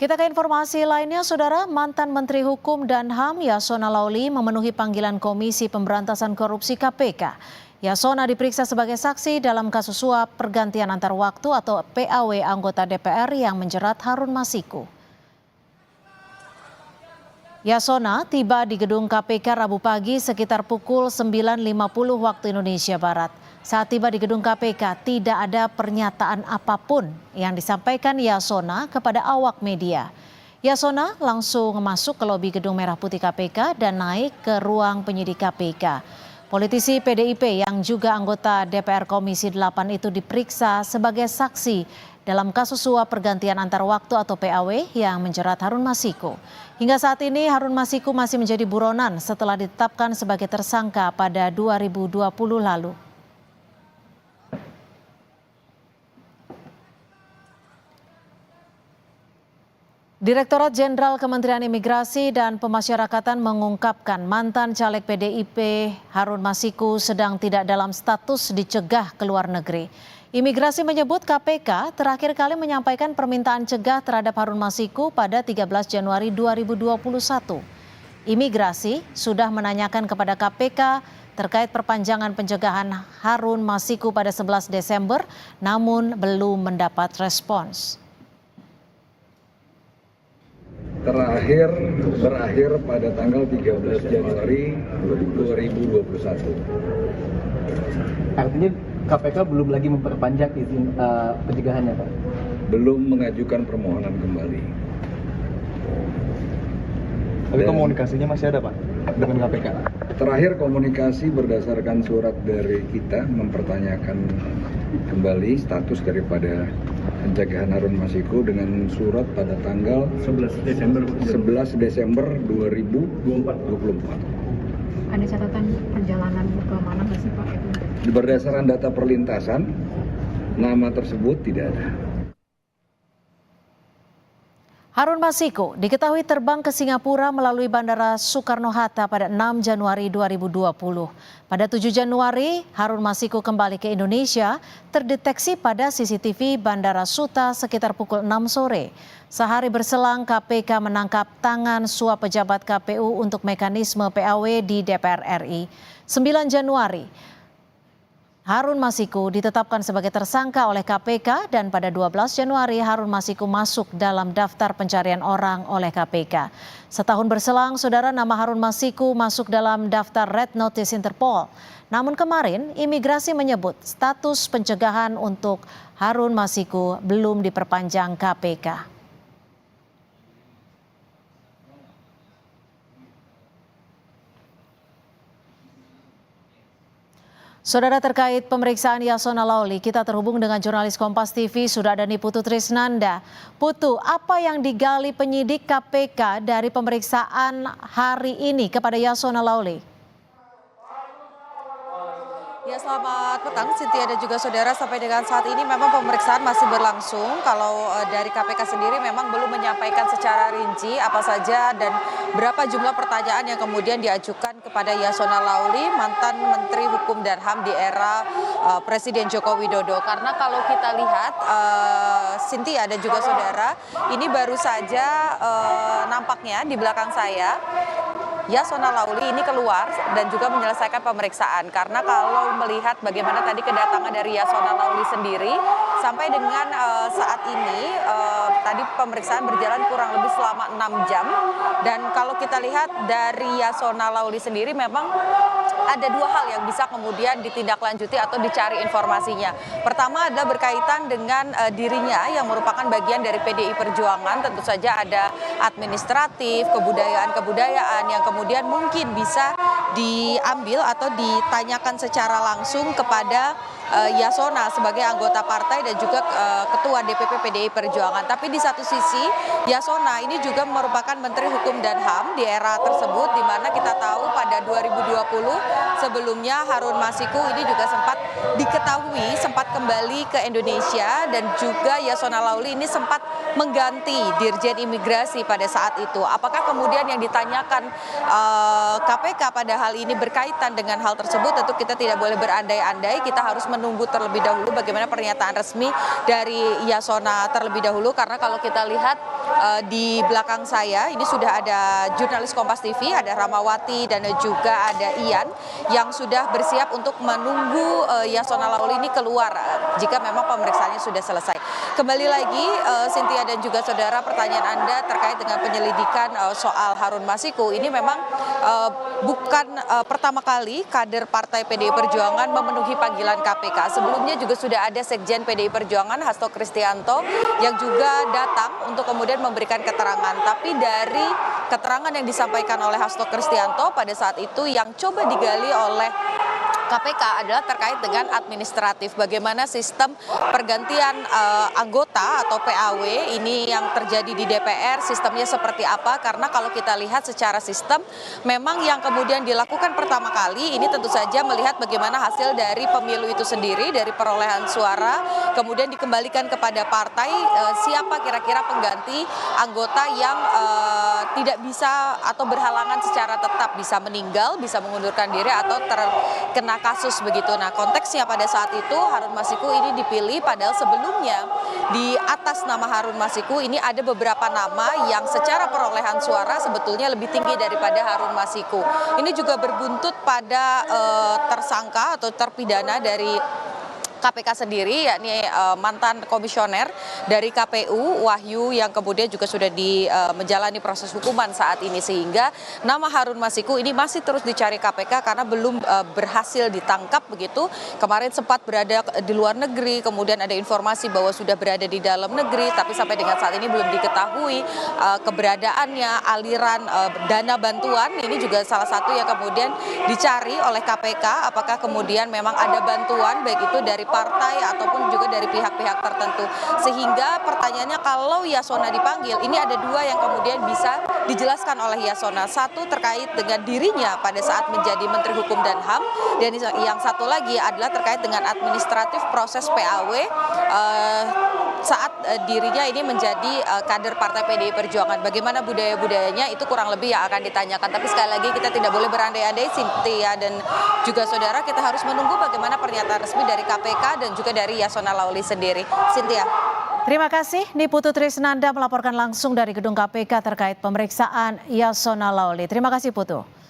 Kita ke informasi lainnya, Saudara. Mantan Menteri Hukum dan HAM Yasona Laoly memenuhi panggilan Komisi Pemberantasan Korupsi KPK. Yasona diperiksa sebagai saksi dalam kasus suap pergantian antar waktu atau PAW anggota DPR yang menjerat Harun Masiku. Yasona tiba di gedung KPK Rabu pagi sekitar pukul 9.50 waktu Indonesia Barat. Saat tiba di gedung KPK, tidak ada pernyataan apapun yang disampaikan Yasona kepada awak media. Yasona langsung masuk ke lobi gedung Merah Putih KPK dan naik ke ruang penyidik KPK. Politisi PDIP yang juga anggota DPR Komisi 8 itu diperiksa sebagai saksi dalam kasus suap pergantian antar waktu atau PAW yang menjerat Harun Masiku. Hingga saat ini Harun Masiku masih menjadi buronan setelah ditetapkan sebagai tersangka pada 2020 lalu. Direktorat Jenderal Kementerian Imigrasi dan Pemasyarakatan mengungkapkan mantan caleg PDIP Harun Masiku sedang tidak dalam status dicegah ke luar negeri. Imigrasi menyebut KPK terakhir kali menyampaikan permintaan cegah terhadap Harun Masiku pada 13 Januari 2021. Imigrasi sudah menanyakan kepada KPK terkait perpanjangan pencegahan Harun Masiku pada 11 Desember, namun belum mendapat respons. Berakhir pada tanggal 13 Januari 2021. Artinya KPK belum lagi memperpanjang izin pencegahannya, Pak? Belum mengajukan permohonan kembali. Tapi komunikasinya masih ada, Pak, dengan KPK? Terakhir komunikasi berdasarkan surat dari kita mempertanyakan kembali status daripada pencegahan Harun Masiku dengan surat pada tanggal 11 Desember 2024. Ada catatan perjalanan ke mana nggak sih, Pak? Berdasarkan data perlintasan, nama tersebut tidak ada. Harun Masiku diketahui terbang ke Singapura melalui Bandara Soekarno-Hatta pada 6 Januari 2020. Pada 7 Januari, Harun Masiku kembali ke Indonesia terdeteksi pada CCTV Bandara Suta sekitar pukul 6 sore. Sehari berselang, KPK menangkap tangan suap pejabat KPU untuk mekanisme PAW di DPR RI. 9 Januari, Harun Masiku ditetapkan sebagai tersangka oleh KPK dan pada 12 Januari Harun Masiku masuk dalam daftar pencarian orang oleh KPK. Setahun berselang, Saudara, nama Harun Masiku masuk dalam daftar Red Notice Interpol. Namun kemarin, imigrasi menyebut status pencegahan untuk Harun Masiku belum diperpanjang KPK. Saudara, terkait pemeriksaan Yasona Laoly, kita terhubung dengan jurnalis Kompas TV Sudadani Putu Trisnanda. Putu, apa yang digali penyidik KPK dari pemeriksaan hari ini kepada Yasona Laoly? Ya, selamat petang Cynthia dan juga saudara. Sampai dengan saat ini memang pemeriksaan masih berlangsung. Kalau dari KPK sendiri memang belum menyampaikan secara rinci apa saja dan berapa jumlah pertanyaan yang kemudian diajukan kepada Yasona Laoly, mantan Menteri Hukum dan HAM di era Presiden Joko Widodo. Karena kalau kita lihat Cynthia dan juga saudara, ini baru saja nampaknya di belakang saya Yasona Laoly ini keluar dan juga menyelesaikan pemeriksaan. Karena kalau melihat bagaimana tadi kedatangan dari Yasona Laoly sendiri, sampai dengan saat ini tadi pemeriksaan berjalan kurang lebih selama 6 jam. Dan kalau kita lihat dari Yasona Laoly sendiri memang ada dua hal yang bisa kemudian ditindaklanjuti atau dicari informasinya. Pertama adalah berkaitan dengan dirinya yang merupakan bagian dari PDI Perjuangan. Tentu saja ada administratif, kebudayaan yang kemudian mungkin bisa diambil atau ditanyakan secara langsung kepada Yasona sebagai anggota partai dan juga Ketua DPP PDI Perjuangan. Tapi di satu sisi Yasona ini juga merupakan Menteri Hukum dan HAM di era tersebut, di mana kita tahu pada 2020 sebelumnya Harun Masiku ini juga sempat kembali ke Indonesia dan juga Yasona Laoly ini sempat mengganti Dirjen Imigrasi pada saat itu. Apakah kemudian yang ditanyakan KPK pada hal ini berkaitan dengan hal tersebut? Tentu kita tidak boleh berandai-andai, kita harus menunggu terlebih dahulu bagaimana pernyataan resmi dari Yasona terlebih dahulu, karena kalau kita lihat di belakang saya ini sudah ada jurnalis Kompas TV, ada Ramawati dan juga ada Ian yang sudah bersiap untuk menunggu Yasona Lawli ini keluar jika memang pemeriksaannya sudah selesai. Kembali lagi Cynthia dan juga saudara, pertanyaan Anda terkait dengan penyelidikan soal Harun Masiku ini memang bukan pertama kali kader Partai PDI Perjuangan memenuhi panggilan KPK. Sebelumnya juga sudah ada Sekjen PDI Perjuangan Hasto Kristianto yang juga datang untuk kemudian memberikan keterangan. Tapi dari keterangan yang disampaikan oleh Hasto Kristianto pada saat itu yang coba digali oleh KPK adalah terkait dengan administratif. Bagaimana sistem pergantian anggota atau PAW ini yang terjadi di DPR, sistemnya seperti apa? Karena kalau kita lihat secara sistem, memang yang kemudian dilakukan pertama kali ini tentu saja melihat bagaimana hasil dari pemilu itu sendiri, dari perolehan suara, kemudian dikembalikan kepada partai, siapa kira-kira pengganti anggota yang tidak bisa atau berhalangan secara tetap, bisa meninggal, bisa mengundurkan diri atau terkena kasus begitu. Nah, konteksnya pada saat itu Harun Masiku ini dipilih, padahal sebelumnya di atas nama Harun Masiku ini ada beberapa nama yang secara perolehan suara sebetulnya lebih tinggi daripada Harun Masiku. Ini juga berbuntut pada tersangka atau terpidana dari KPK sendiri, yakni mantan komisioner dari KPU Wahyu yang kemudian juga sudah menjalani proses hukuman saat ini, sehingga nama Harun Masiku ini masih terus dicari KPK karena belum berhasil ditangkap begitu. Kemarin sempat berada di luar negeri, kemudian ada informasi bahwa sudah berada di dalam negeri, tapi sampai dengan saat ini belum diketahui keberadaannya. Aliran dana bantuan ini juga salah satu yang kemudian dicari oleh KPK, apakah kemudian memang ada bantuan baik itu dari partai ataupun juga dari pihak-pihak tertentu. Sehingga pertanyaannya, kalau Yasona dipanggil, ini ada dua yang kemudian bisa dijelaskan oleh Yasona. Satu terkait dengan dirinya pada saat menjadi Menteri Hukum dan HAM, dan yang satu lagi adalah terkait dengan administratif proses PAW saat dirinya ini menjadi kader Partai PDI Perjuangan. Bagaimana budaya-budayanya itu kurang lebih yang akan ditanyakan. Tapi sekali lagi kita tidak boleh berandai-andai, Cynthia dan juga saudara, kita harus menunggu bagaimana pernyataan resmi dari KPK dan juga dari Yasona Lawli sendiri. Cynthia. Terima kasih, Niputu Trisnanda melaporkan langsung dari gedung KPK terkait pemeriksaan Yasona Lawli. Terima kasih, Putu.